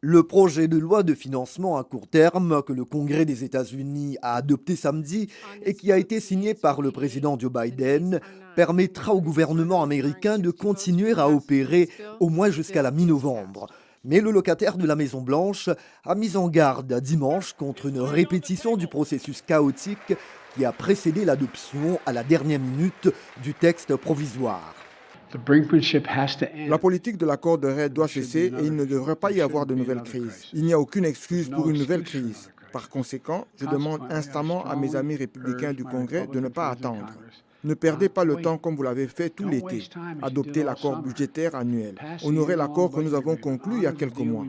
Le projet de loi de financement à court terme que le Congrès des États-Unis a adopté samedi et qui a été signé par le président Joe Biden permettra au gouvernement américain de continuer à opérer au moins jusqu'à la mi-novembre. Mais le locataire de la Maison-Blanche a mis en garde dimanche contre une répétition du processus chaotique qui a précédé l'adoption à la dernière minute du texte provisoire. La politique de l'accord de raid doit cesser et il ne devrait pas y avoir de nouvelles crises. Il n'y a aucune excuse pour une nouvelle crise. Par conséquent, je demande instamment à mes amis républicains du Congrès de ne pas attendre. Ne perdez pas le temps comme vous l'avez fait tout l'été. Adoptez l'accord budgétaire annuel. Honorez l'accord que nous avons conclu il y a quelques mois.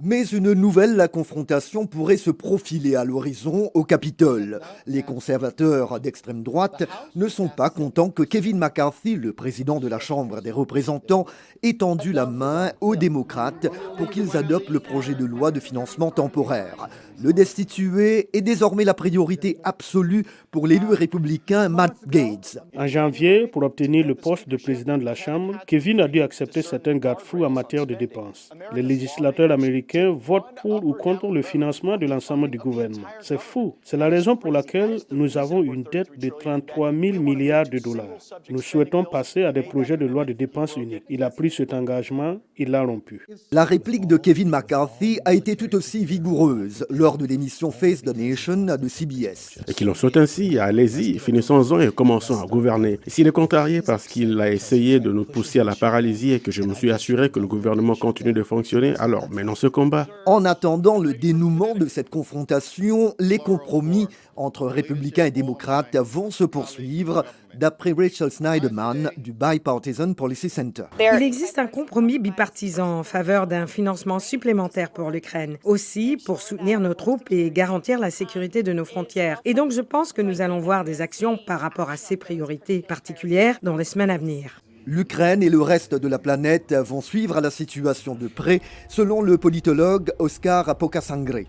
Mais une nouvelle confrontation pourrait se profiler à l'horizon au Capitole. Les conservateurs d'extrême droite ne sont pas contents que Kevin McCarthy, le président de la Chambre des représentants, ait tendu la main aux démocrates pour qu'ils adoptent le projet de loi de financement temporaire. Le destituer est désormais la priorité absolue pour l'élu républicain Matt Gaetz. En janvier, pour obtenir le poste de président de la Chambre, Kevin a dû accepter certains garde-fous en matière de dépenses. Les législateurs américains votent pour ou contre le financement de l'ensemble du gouvernement. C'est fou. C'est la raison pour laquelle nous avons une dette de 33 000 milliards de dollars. Nous souhaitons passer à des projets de loi de dépenses uniques. Il a pris cet engagement, il l'a rompu. La réplique de Kevin McCarthy a été tout aussi vigoureuse lors de l'émission Face the Nation de CBS. Et qu'il en soit ainsi, allez-y, finissons-en et commençons à gouverner. Et s'il est contrarié parce qu'il a essayé de nous pousser à la paralysie et que je me suis assuré que le gouvernement continue de fonctionner, alors menons ce combat. En attendant le dénouement de cette confrontation, les compromis entre républicains et démocrates vont se poursuivre, d'après Rachel Snyderman du Bipartisan Policy Center. Il existe un compromis bipartisan en faveur d'un financement supplémentaire pour l'Ukraine, aussi pour soutenir nos troupes et garantir la sécurité de nos frontières. Et donc je pense que nous allons voir des actions par rapport à ces priorités particulières dans les semaines à venir. L'Ukraine et le reste de la planète vont suivre la situation de près, selon le politologue Oscar Pocasangre.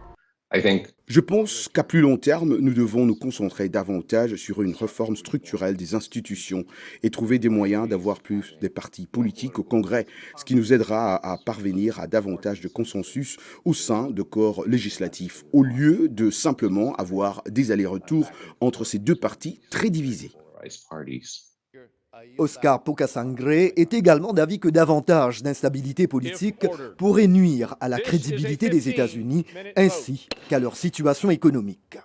Je pense qu'à plus long terme, nous devons nous concentrer davantage sur une réforme structurelle des institutions et trouver des moyens d'avoir plus de partis politiques au Congrès, ce qui nous aidera à parvenir à davantage de consensus au sein de corps législatifs, au lieu de simplement avoir des allers-retours entre ces deux partis très divisés. Oscar Pocasangre est également d'avis que davantage d'instabilité politique pourrait nuire à la crédibilité des États-Unis ainsi qu'à leur situation économique.